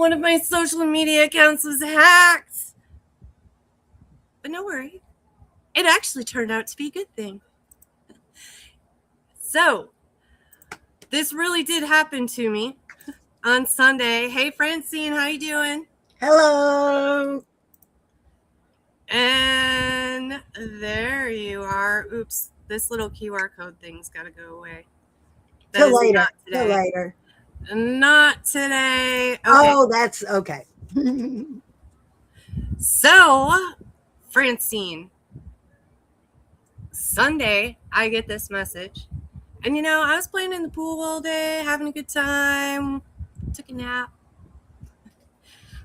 one of my social media accounts was hacked. But no worry. It actually turned out to be a good thing. So, this really did happen to me on Sunday. Hey, Francine, how you doing? Hello. And there you are. Oops, this little QR code thing's got to go away. That Till is later. not Till today. later. Not today. Okay. Oh, that's okay. So, Francine, Sunday, I get this message. And I was playing in the pool all day, having a good time, took a nap,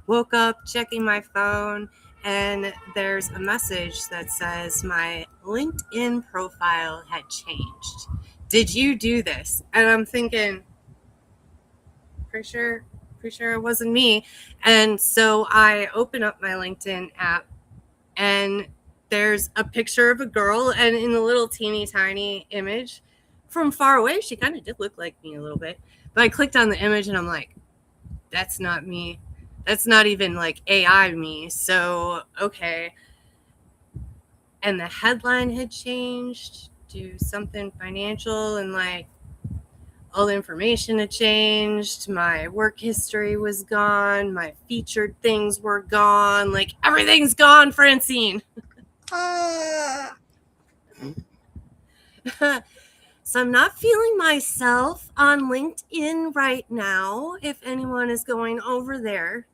woke up, checking my phone, and there's a message that says my LinkedIn profile had changed. Did you do this? And I'm thinking, pretty sure it wasn't me. And so I open up my LinkedIn app, and there's a picture of a girl, and in the little teeny tiny image from far away, she kind of did look like me a little bit. But I clicked on the image and I'm like, that's not me. That's not even like AI me. So, okay. And the headline had changed to something financial, and like all the information had changed. My work history was gone. My featured things were gone. Like everything's gone, Francine. So I'm not feeling myself on LinkedIn right now, if anyone is going over there.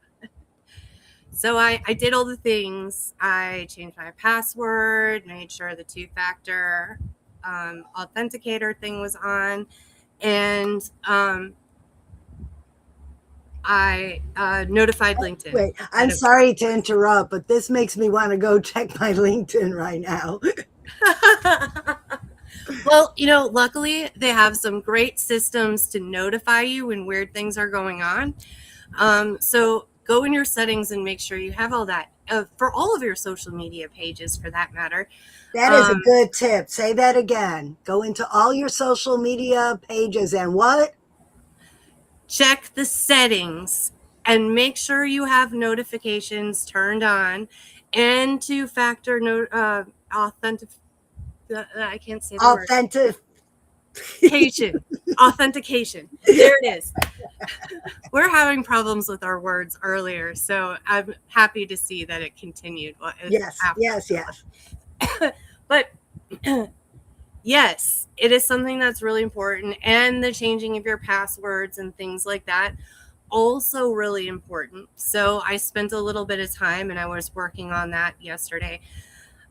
So I did all the things. I changed my password, made sure the two-factor authenticator thing was on, and I notified LinkedIn. Wait, I'm sorry to interrupt, but this makes me want to go check my LinkedIn right now. Well, luckily they have some great systems to notify you when weird things are going on. So go in your settings and make sure you have all that for all of your social media pages, for that matter. That is a good tip. Say that again. Go into all your social media pages and what? Check the settings and make sure you have notifications turned on, and two-factor I can't say the word. Authentication. There it is. We're having problems with our words earlier, so I'm happy to see that it continued. Yes. But yes, it is something that's really important, and the changing of your passwords and things like that, also really important. So I spent a little bit of time and I was working on that yesterday.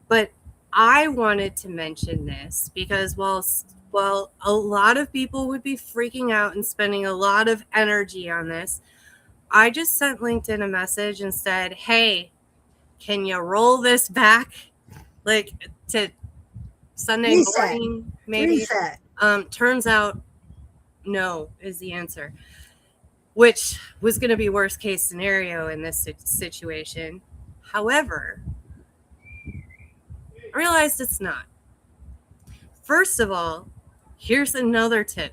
But I wanted to mention this because while a lot of people would be freaking out and spending a lot of energy on this, I just sent LinkedIn a message and said, hey, can you roll this back like to Sunday morning, maybe? Reset. Turns out no is the answer, which was going to be worst case scenario in this situation. However, I realized it's not. First of all, here's another tip.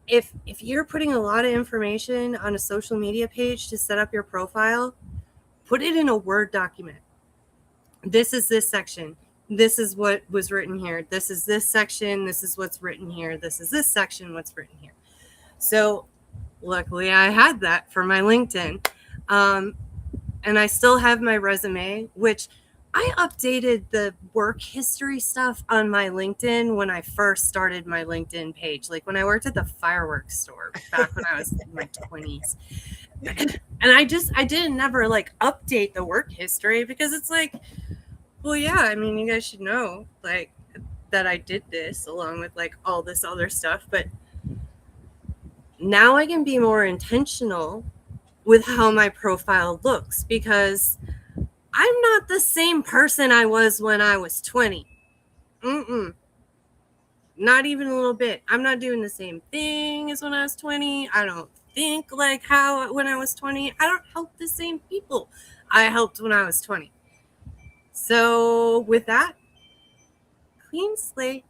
If you're putting a lot of information on a social media page to set up your profile, put it in a Word document. This is this section. This is what was written here. This is this section. This is what's written here. This is this section, what's written here. So luckily I had that for my LinkedIn. And I still have my resume, which I updated the work history stuff on my LinkedIn when I first started my LinkedIn page, like when I worked at the fireworks store back when I was in my 20s. And I didn't never like update the work history because it's like, well, yeah, I mean, you guys should know like that I did this along with like all this other stuff. But now I can be more intentional with how my profile looks, because I'm not the same person I was when I was 20. Not even a little bit. I'm not doing the same thing as when I was 20. I don't think like how when I was 20. I don't help the same people I helped when I was 20. So with that, clean slate,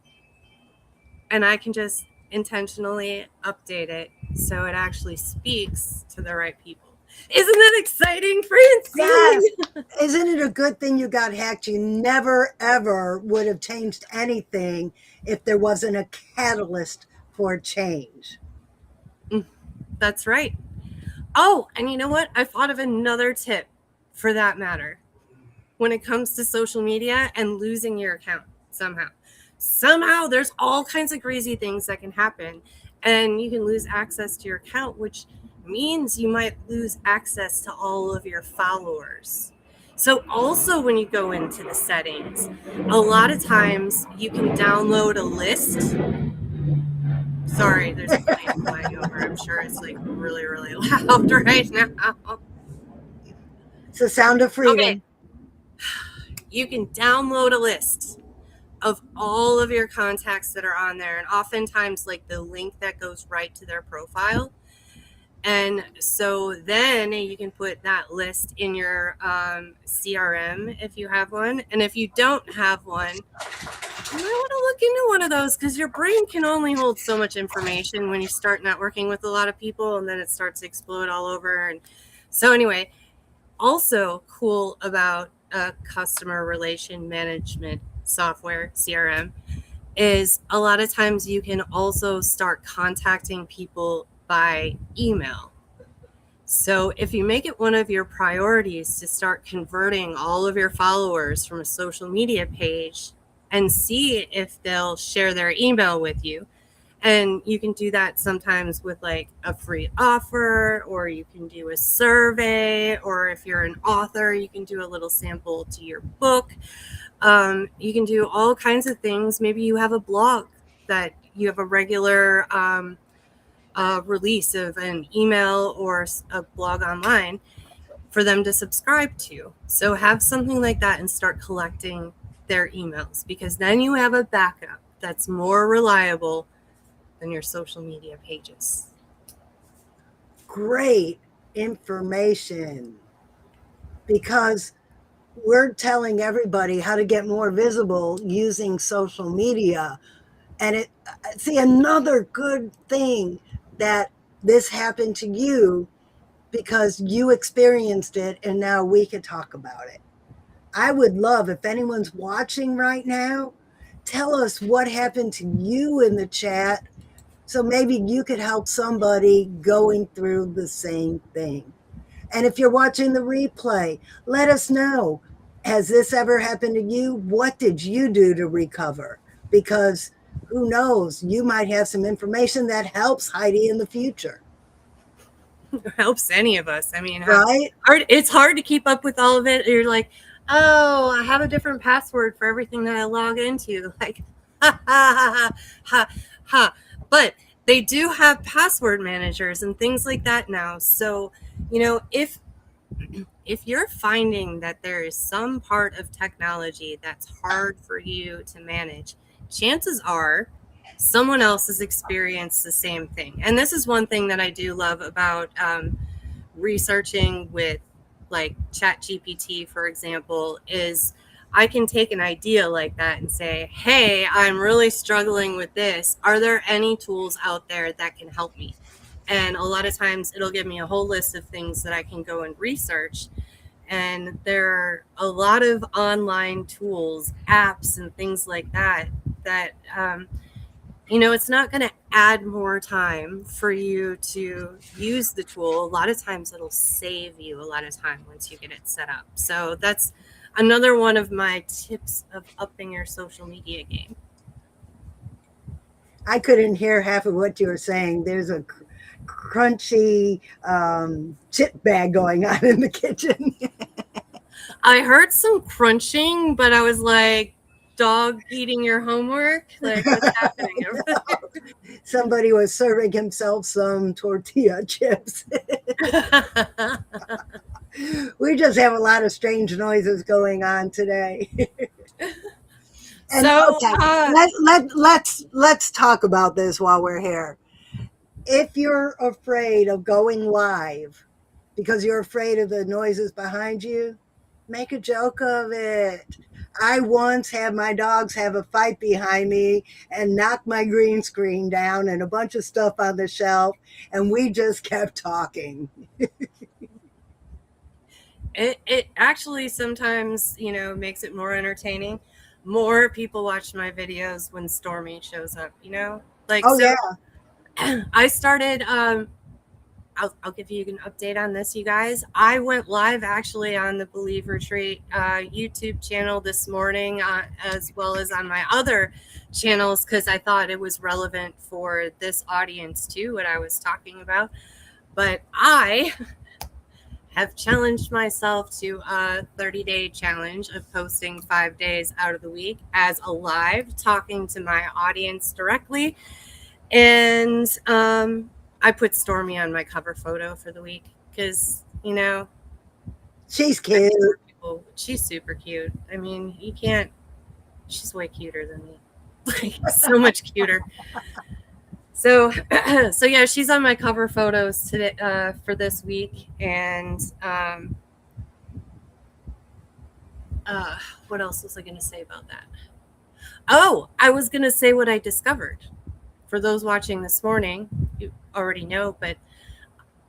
and I can just intentionally update it so it actually speaks to the right people. Isn't that exciting, Francine? Yes. Isn't it a good thing you got hacked? You never, ever would have changed anything if there wasn't a catalyst for change. That's right. Oh, and you know what? I thought of another tip for that matter when it comes to social media and losing your account somehow. Somehow, there's all kinds of crazy things that can happen, and you can lose access to your account, which means you might lose access to all of your followers. So, also, when you go into the settings, a lot of times you can download a list. Sorry, there's a plane flying over. I'm sure it's like really, really loud right now. It's the sound of freedom. Okay. You can download a list of all of your contacts that are on there, and oftentimes like the link that goes right to their profile. And so then you can put that list in your CRM if you have one. And if you don't have one, you might want to look into one of those, because your brain can only hold so much information when you start networking with a lot of people, and then it starts to explode all over. And so anyway, also cool about customer relation management software, CRM, is a lot of times you can also start contacting people by email. So if you make it one of your priorities to start converting all of your followers from a social media page and see if they'll share their email with you, and you can do that sometimes with like a free offer, or you can do a survey, or if you're an author, you can do a little sample to your book. You can do all kinds of things. Maybe you have a blog that you have a regular release of an email or a blog online for them to subscribe to. So have something like that and start collecting their emails, because then you have a backup that's more reliable than your social media pages. Great information, because we're telling everybody how to get more visible using social media. And it, see, another good thing that this happened to you because you experienced it and now we could talk about it. I would love, if anyone's watching right now, tell us what happened to you in the chat, so maybe you could help somebody going through the same thing. And if you're watching the replay, let us know. Has this ever happened to you? What did you do to recover? Because who knows, you might have some information that helps Heidi in the future. Helps any of us. I mean, right? It's hard to keep up with all of it. You're like, oh, I have a different password for everything that I log into. Like, ha, ha, ha, ha, ha. But they do have password managers and things like that now. So, you know, if you're finding that there is some part of technology that's hard for you to manage, chances are someone else has experienced the same thing. And this is one thing that I do love about researching with like ChatGPT, for example, is I can take an idea like that and say, hey, I'm really struggling with this. Are there any tools out there that can help me? And a lot of times it'll give me a whole list of things that I can go and research. And there are a lot of online tools, apps, and things like that, that, you know, it's not going to add more time for you to use the tool. A lot of times it'll save you a lot of time once you get it set up. So that's another one of my tips of upping your social media game. I couldn't hear half of what you were saying. There's a crunchy chip bag going on in the kitchen. I heard some crunching, but I was like, dog eating your homework? Like, what's happening over there? Somebody was serving himself some tortilla chips. We just have a lot of strange noises going on today. And so okay, let's talk about this while we're here. If you're afraid of going live because you're afraid of the noises behind you, make a joke of it. I once had my dogs have a fight behind me and knock my green screen down and a bunch of stuff on the shelf, and we just kept talking. It actually sometimes, makes it more entertaining. More people watch my videos when Stormy shows up, Like, Oh, so yeah. I started, I'll give you an update on this, you guys. I went live actually on the Believe Retreat YouTube channel this morning, as well as on my other channels, because I thought it was relevant for this audience too, what I was talking about. But I have challenged myself to a 30-day challenge of posting 5 days out of the week as a live, talking to my audience directly. And I put Stormy on my cover photo for the week because, She's cute. she's super cute. I mean, you can't, she's way cuter than me. Like, so much cuter. So, so yeah, she's on my cover photos today for this week. And what else was I going to say about that? Oh, I was going to say what I discovered. For those watching this morning, you already know, but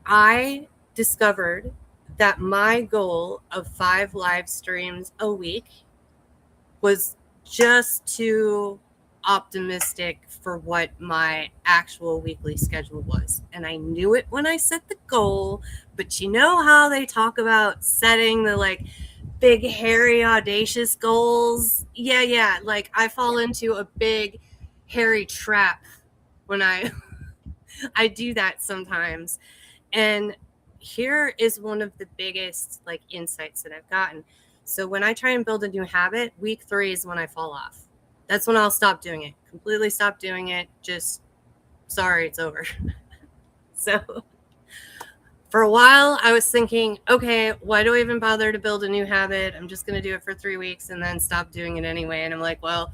I discovered that my goal of 5 live streams a week was just too optimistic for what my actual weekly schedule was. And I knew it when I set the goal, but you know how they talk about setting the like big, hairy, audacious goals? Yeah. Like I fall into a big, hairy trap when I do that sometimes. And here is one of the biggest like insights that I've gotten. So when I try and build a new habit, week 3 is when I fall off. That's when I'll stop doing it. Completely stop doing it. Just sorry, it's over. So for a while I was thinking, okay, why do I even bother to build a new habit? I'm just going to do it for 3 weeks and then stop doing it anyway. And I'm like, well,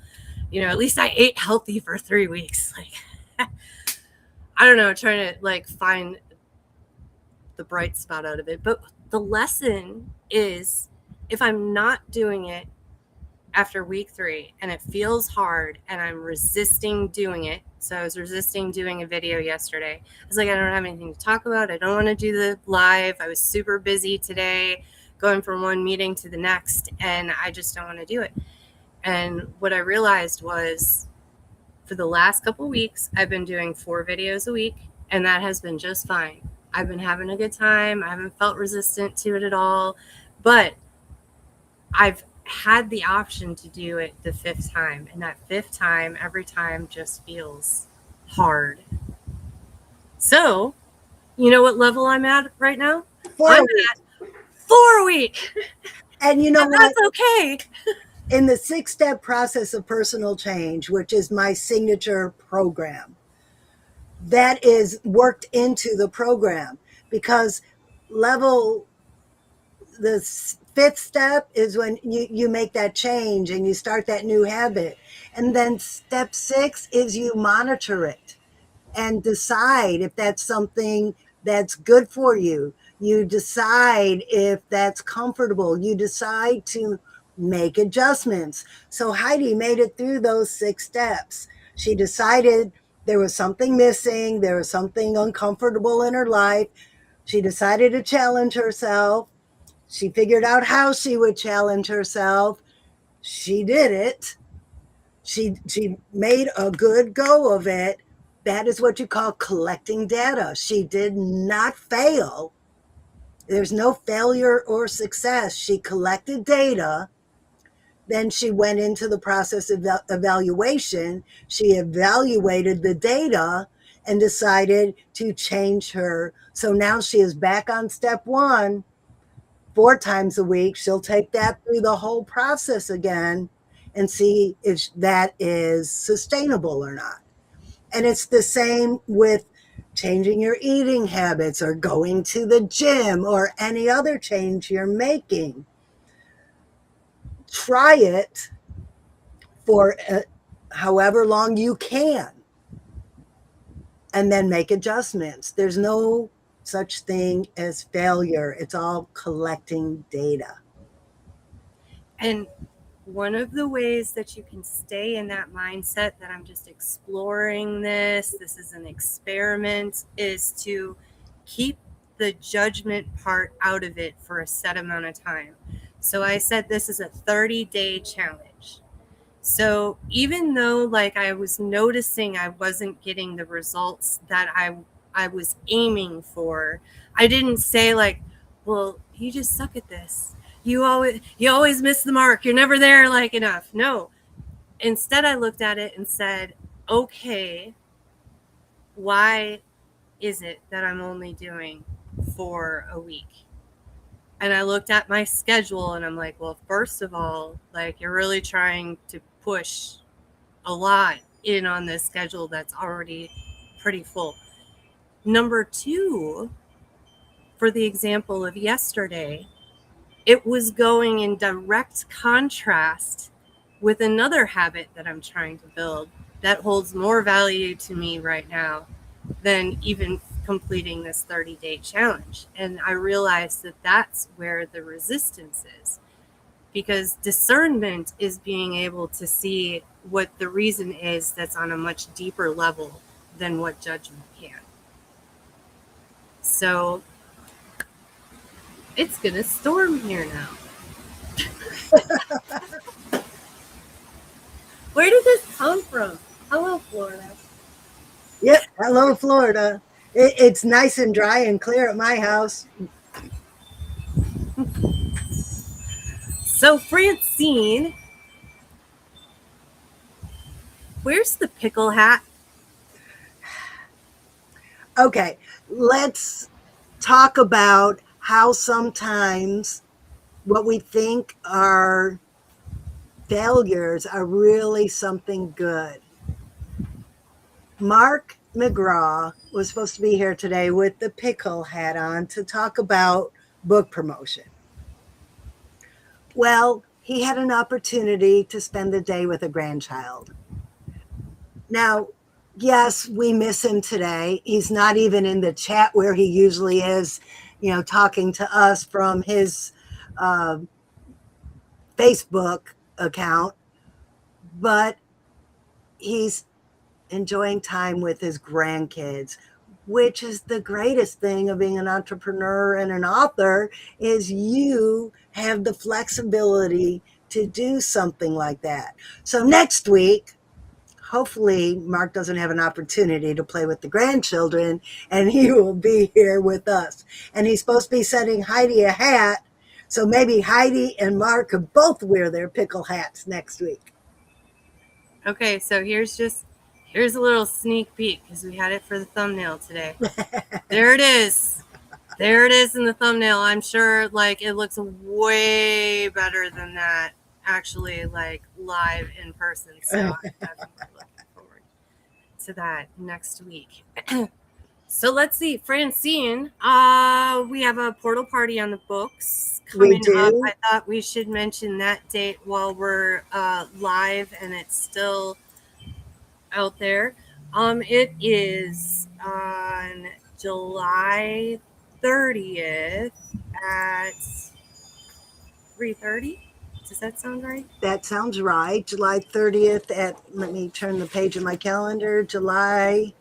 at least I ate healthy for 3 weeks. Like, I don't know, trying to like find the bright spot out of it. But the lesson is if I'm not doing it after week 3 and it feels hard and I'm resisting doing it. So I was resisting doing a video yesterday. I was like, I don't have anything to talk about. I don't want to do the live. I was super busy today, going from one meeting to the next, and I just don't want to do it. And what I realized was for the last couple of weeks, I've been doing 4 videos a week, and that has been just fine. I've been having a good time. I haven't felt resistant to it at all, but I've had the option to do it the 5th time, and that 5th time, every time just feels hard. So, you know what level I'm at right now? 4 I'm weeks. at 4 a week. And you know And what? that's okay. In the 6-step process of personal change, which is my signature program, that is worked into the program because the 5th step is when you make that change and you start that new habit. And then step 6 is you monitor it and decide if that's something that's good for you. You decide if that's comfortable. You decide to make adjustments. So Heidi made it through those 6 steps. She decided there was something missing, there was something uncomfortable in her life. She decided to challenge herself. She figured out how she would challenge herself. She did it. She made a good go of it. That is what you call collecting data. She did not fail. There's no failure or success. She collected data. Then she went into the process of evaluation. She evaluated the data and decided to change her. So now she is back on step 1, 4 times a week. She'll take that through the whole process again and see if that is sustainable or not. And it's the same with changing your eating habits or going to the gym or any other change you're making. Try it for however long you can and then make adjustments. There's no such thing as failure. It's all collecting data. And one of the ways that you can stay in that mindset that I'm just exploring this is an experiment, is to keep the judgment part out of it for a set amount of time. So I said this is a 30-day challenge. So even though like I was noticing I wasn't getting the results that I was aiming for, I didn't say like, well, you just suck at this. You always miss the mark. You're never there like enough. No. Instead I looked at it and said, okay, why is it that I'm only doing for a week? And I looked at my schedule and I'm like, well, first of all, like you're really trying to push a lot in on this schedule that's already pretty full. Number two, for the example of yesterday, it was going in direct contrast with another habit that I'm trying to build that holds more value to me right now than even completing this 30-day challenge. And I realized that that's where the resistance is, because discernment is being able to see what the reason is that's on a much deeper level than what judgment can. So it's gonna storm here now. Where did this come from? Hello, Florida. Yep. Hello, Florida. It's nice and dry and clear at my house. So Francine, where's the pickle hat? Okay, let's talk about how sometimes what we think are failures are really something good. Mark McCraw was supposed to be here today with the pickle hat on to talk about book promotion. Well, he had an opportunity to spend the day with a grandchild. Now, yes, we miss him today. He's not even in the chat where he usually is, talking to us from his Facebook account, but he's enjoying time with his grandkids, which is the greatest thing of being an entrepreneur and an author, is you have the flexibility to do something like that. So next week, hopefully Mark doesn't have an opportunity to play with the grandchildren and he will be here with us. And he's supposed to be sending Heidi a hat. So maybe Heidi and Mark could both wear their pickle hats next week. Okay, so here's a little sneak peek because we had it for the thumbnail today. There it is. There it is in the thumbnail. I'm sure like it looks way better than that actually like live in person. So I'm definitely looking forward to that next week. So let's see, Francine, we have a portal party on the books coming up. I thought we should mention that date while we're live and it's still out there. It is on July 30th at 3:30. Does that sound right? That sounds right. July 30th let me turn the page of my calendar, July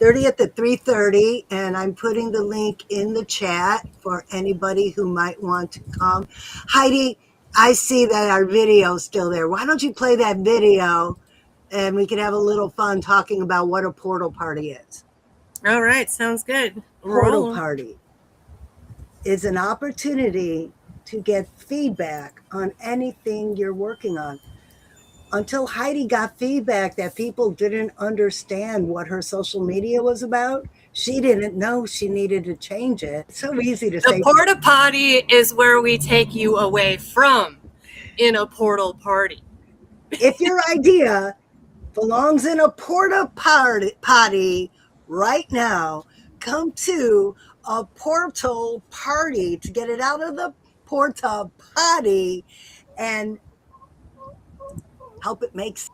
30th at 3:30, and I'm putting the link in the chat for anybody who might want to come. Heidi, I see that our video is still there. Why don't you play that video and we can have a little fun talking about what a portal party is. All right, sounds good. Portal party is an opportunity to get feedback on anything you're working on. Until Heidi got feedback that people didn't understand what her social media was about, she didn't know she needed to change it. It's so easy to say. The porta potty is where we take you away from in a portal party. If your idea belongs in a porta potty right now, come to a portal party to get it out of the porta potty and help it make sense.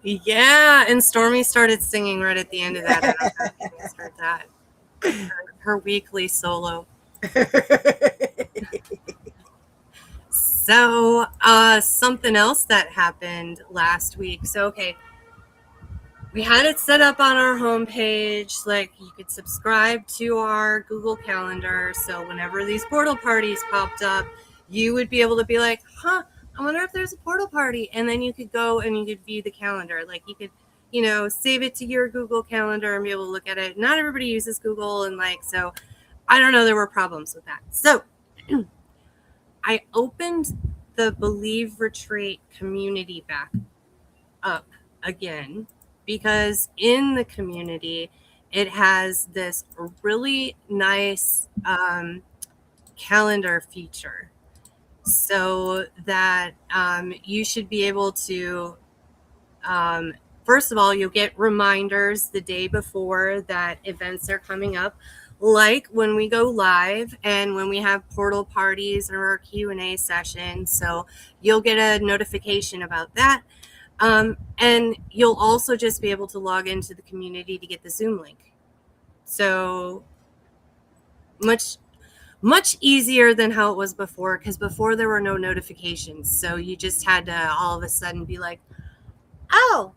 Yeah, and Stormy started singing right at the end of that. I don't know if you misheard that. her weekly solo. So, something else that happened last week. So, okay, we had it set up on our homepage. Like, you could subscribe to our Google Calendar. So, whenever these portal parties popped up, you would be able to be like, huh, I wonder if there's a portal party. And then you could go and you could view the calendar. Like, you could, save it to your Google Calendar and be able to look at it. Not everybody uses Google. And, like, so I don't know, there were problems with that. So, I opened the Believe Retreat community back up again because in the community it has this really nice calendar feature so that you should be able to first of all, you'll get reminders the day before that events are coming up, like when we go live and when we have portal parties or our Q&A session. So you'll get a notification about that. And you'll also just be able to log into the community to get the Zoom link. So much easier than how it was before, because before there were no notifications. So you just had to all of a sudden be like, oh,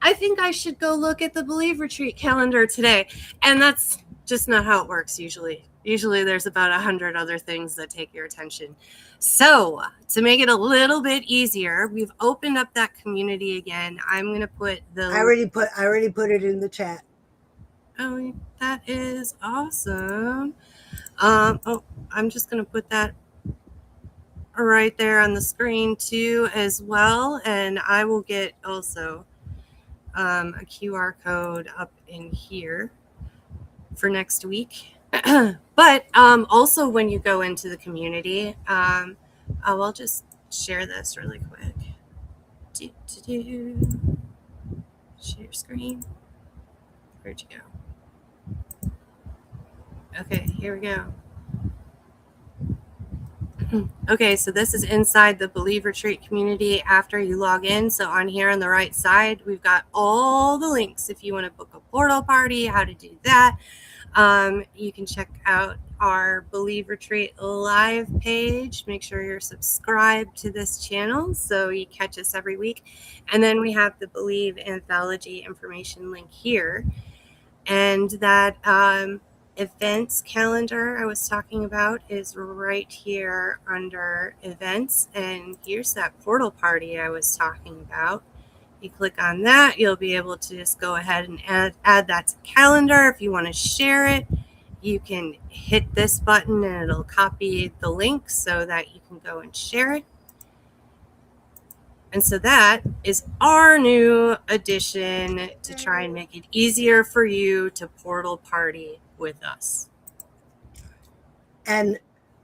I think I should go look at the Believe Retreat calendar today. And that's just not how it works usually. Usually there's about 100 other things that take your attention. So to make it a little bit easier, we've opened up that community again. I'm going to put the... I already put it in the chat. Oh, that is awesome. I'm just going to put that right there on the screen too as well. And I will get also a QR code up in here for next week. But also when you go into the community, I'll just share this really quick. Share screen. Where'd you go? Okay, here we go. Okay, so this is inside the Believe Retreat community after you log in. So on here on the right side, we've got all the links if you want to book a portal party, how to do that. You can check out our Believe Retreat live page. Make sure you're subscribed to this channel so you catch us every week. And then we have the Believe anthology information link here. And that events calendar I was talking about is right here under events. And here's that portal party I was talking about. You click on that, you'll be able to just go ahead and add that to calendar. If you want to share it, you can hit this button and it'll copy the link so that you can go and share it. And so that is our new addition to try and make it easier for you to portal party with us. And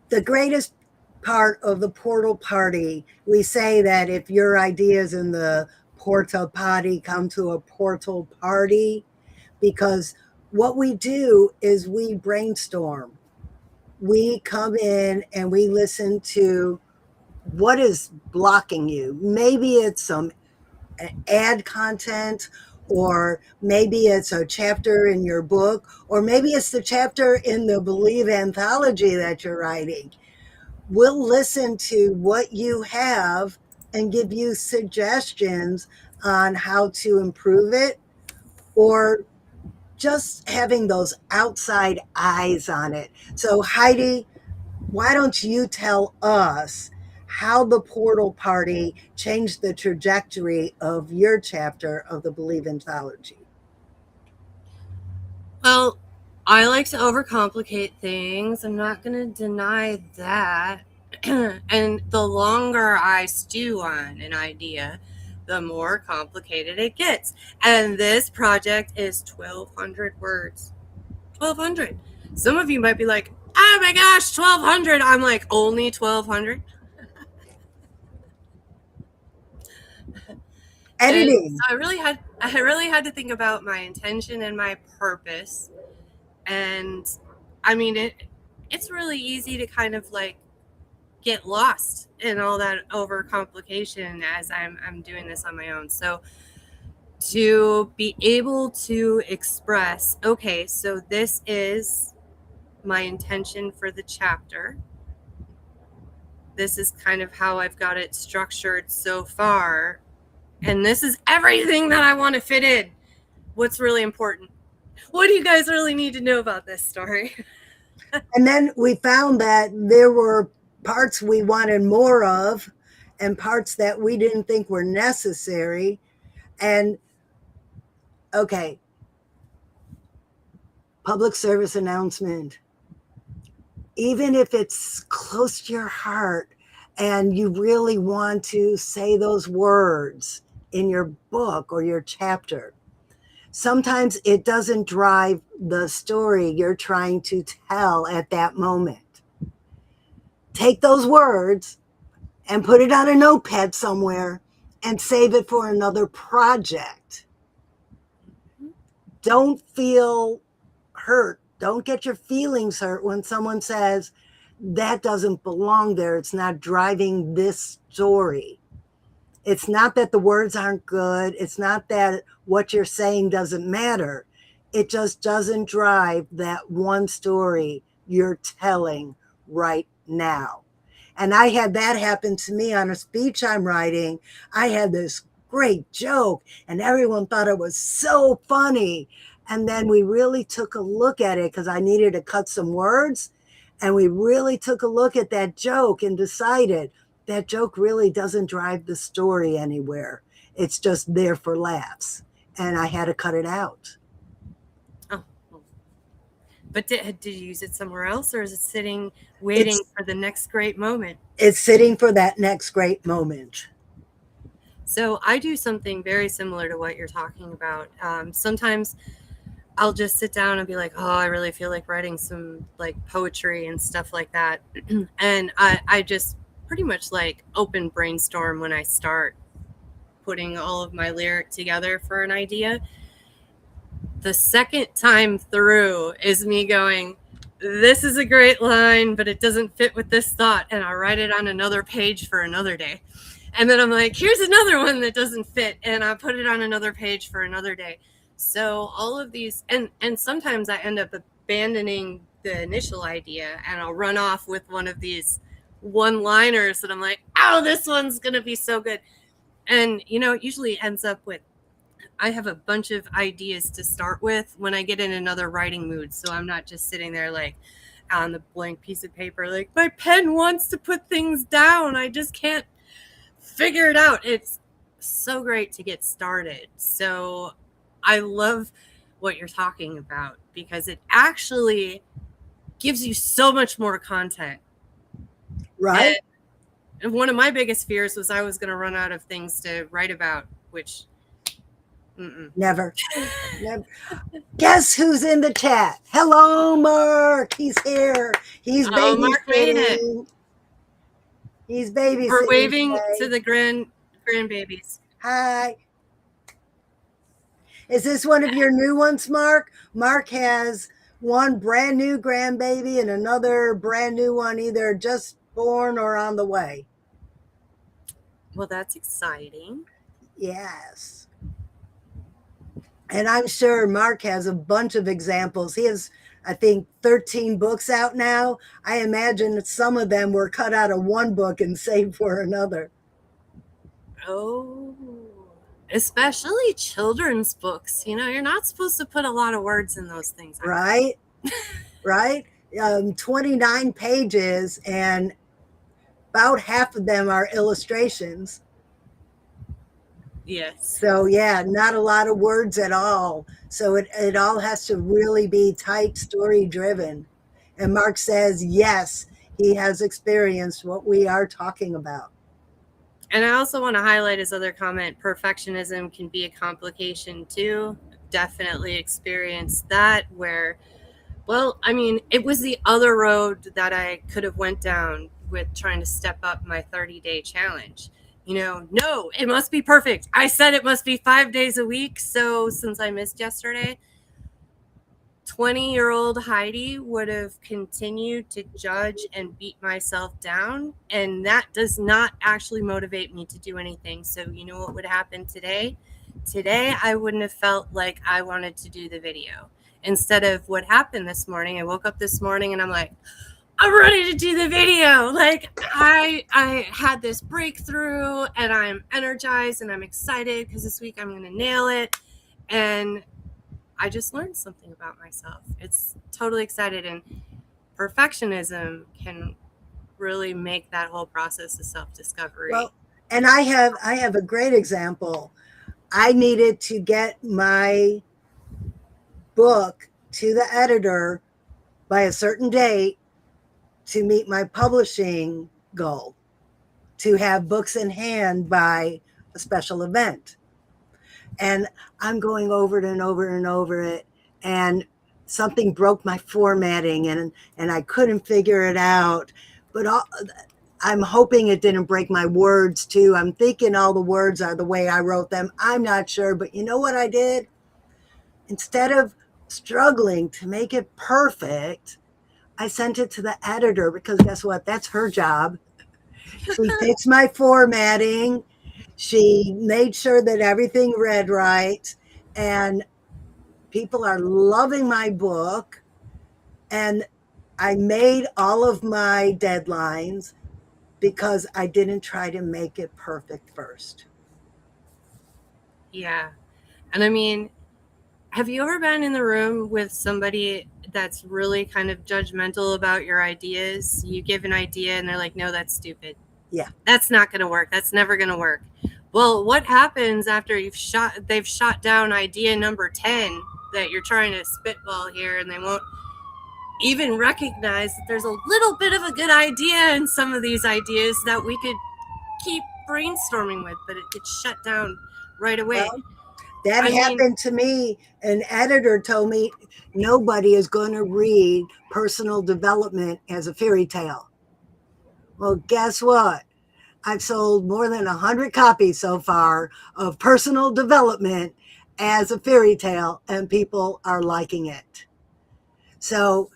the greatest part of the portal party, we say that if your ideas in the porta potty come to a portal party, because what we do is we brainstorm. We come in and we listen to what is blocking you. Maybe it's some ad content, or maybe it's a chapter in your book, or maybe it's the chapter in the Believe anthology that you're writing. We'll listen to what you have and give you suggestions on how to improve it, or just having those outside eyes on it. So Heidi, why don't you tell us how the portal party changed the trajectory of your chapter of the Believe anthology? Well, I like to overcomplicate things. I'm not going to deny that. And the longer I stew on an idea, the more complicated it gets. And this project is 1,200 words. 1,200. Some of you might be like, oh my gosh, 1,200. I'm like, only 1,200? Editing. So I really had to think about my intention and my purpose. And I mean, it's really easy to kind of like get lost in all that overcomplication as I'm doing this on my own. So to be able to express, okay, so this is my intention for the chapter. This is kind of how I've got it structured so far. And this is everything that I want to fit in. What's really important? What do you guys really need to know about this story? And then we found that there were parts we wanted more of and parts that we didn't think were necessary. And okay, public service announcement. Even if it's close to your heart and you really want to say those words in your book or your chapter, sometimes it doesn't drive the story you're trying to tell at that moment. Take those words and put it on a notepad somewhere and save it for another project. Don't feel hurt. Don't get your feelings hurt when someone says that doesn't belong there. It's not driving this story. It's not that the words aren't good. It's not that what you're saying doesn't matter. It just doesn't drive that one story you're telling right now. And I had that happen to me on a speech I'm writing. I had this great joke and everyone thought it was so funny. And then we really took a look at it because I needed to cut some words. And we really took a look at that joke and decided that joke really doesn't drive the story anywhere. It's just there for laughs. And I had to cut it out. Oh, but did you use it somewhere else, or is it sitting waiting for the next great moment? It's sitting for that next great moment. So I do something very similar to what you're talking about. Sometimes I'll just sit down and be like, oh, I really feel like writing some like poetry and stuff like that. And I just pretty much like open brainstorm when I start putting all of my lyric together for an idea. The second time through is me going, this is a great line, but it doesn't fit with this thought. And I write it on another page for another day. And then I'm like, here's another one that doesn't fit. And I put it on another page for another day. So all of these, and sometimes I end up abandoning the initial idea and I'll run off with one of these one-liners that I'm like, oh, this one's going to be so good. And, you know, it usually ends up with, I have a bunch of ideas to start with when I get in another writing mood. So I'm not just sitting there like on the blank piece of paper, like my pen wants to put things down. I just can't figure it out. It's so great to get started. So I love what you're talking about because it actually gives you so much more content. Right. And one of my biggest fears was I was going to run out of things to write about, which Never. Guess who's in the chat? Hello, Mark. He's here. He's babysitting. Mark made it. He's babysitting. We're waving today. to the grandbabies. Hi. Is this one of your new ones, Mark? Mark has one brand new grandbaby and another brand new one either just born or on the way. Well, that's exciting. Yes. And I'm sure Mark has a bunch of examples. He has, I think, 13 books out now. I imagine that some of them were cut out of one book and saved for another. Oh, especially children's books. You know, you're not supposed to put a lot of words in those things. Right? Right? 29 pages, and about half of them are illustrations. Yes. So yeah, not a lot of words at all. So it all has to really be tight, story driven. And Mark says, yes, he has experienced what we are talking about. And I also want to highlight his other comment, perfectionism can be a complication too. Definitely experienced that where, well, I mean, it was the other road that I could have went down with trying to step up my 30-day challenge. You know, no, it must be perfect. I said it must be 5 days a week. So since I missed yesterday, 20-year-old Heidi would have continued to judge and beat myself down. And that does not actually motivate me to do anything. So you know what would happen today? Today, I wouldn't have felt like I wanted to do the video. instead of what happened this morning. I woke up this morning and I'm like, I'm ready to do the video. Like I had this breakthrough and I'm energized and I'm excited because this week I'm going to nail it. And I just learned something about myself. It's totally excited, and perfectionism can really make that whole process of self-discovery. Well, and I have a great example. I needed to get my book to the editor by a certain date to meet my publishing goal, to have books in hand by a special event. And I'm going over it and over and over it, and something broke my formatting, and I couldn't figure it out. But I'm hoping it didn't break my words too. I'm thinking all the words are the way I wrote them. I'm not sure, but you know what I did? Instead of struggling to make it perfect, I sent it to the editor, because guess what? That's her job. She fixed my formatting. She made sure that everything read right. And people are loving my book. And I made all of my deadlines because I didn't try to make it perfect first. Yeah. And I mean, have you ever been in the room with somebody that's really kind of judgmental about your ideas? You give an idea and they're like, no, that's stupid. Yeah. That's not going to work. That's never going to work. Well, what happens after they've shot down idea number 10 that you're trying to spitball here, and they won't even recognize that there's a little bit of a good idea in some of these ideas that we could keep brainstorming with, but it gets shut down right away. Well, that happened to me. An editor told me nobody is going to read personal development as a fairy tale. Well, guess what? I've sold more than 100 copies so far of personal development as a fairy tale, and people are liking it. So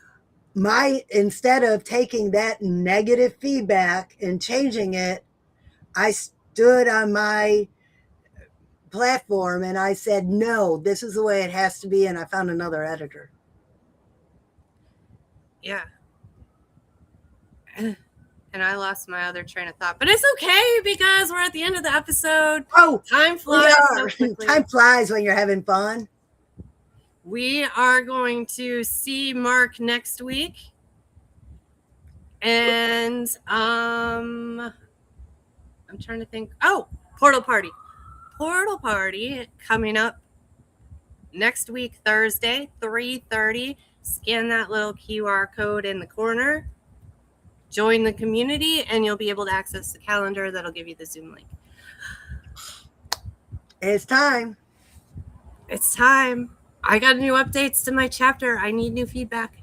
instead of taking that negative feedback and changing it, I stood on my platform and I said, no, this is the way it has to be. And I found another editor. Yeah. And I lost my other train of thought, but it's okay because we're at the end of the episode. Oh, time flies so quickly. Time flies when you're having fun. We are going to see Mark next week. And I'm trying to think. Oh, Portal Party coming up next week, Thursday, 3:30. Scan that little QR code in the corner. Join the community, and you'll be able to access the calendar that'll give you the Zoom link. It's time. It's time. I got new updates to my chapter. I need new feedback.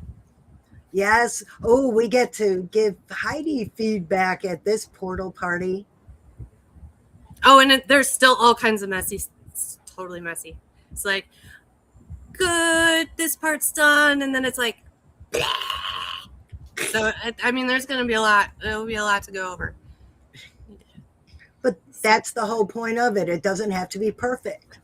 Yes. Oh, we get to give Heidi feedback at this Portal Party. Oh, and there's still all kinds of messy. It's totally messy. It's like, good, this part's done, and then it's like, blah. So I mean, there's going to be a lot. There'll be a lot to go over. But that's the whole point of it. It doesn't have to be perfect.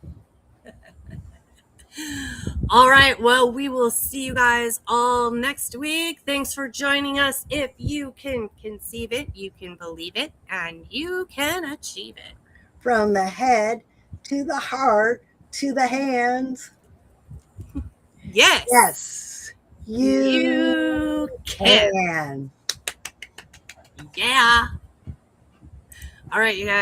All right. Well, we will see you guys all next week. Thanks for joining us. If you can conceive it, you can believe it, and you can achieve it. From the head to the heart to the hands. Yes. Yes. You can. Yeah. All right, you guys.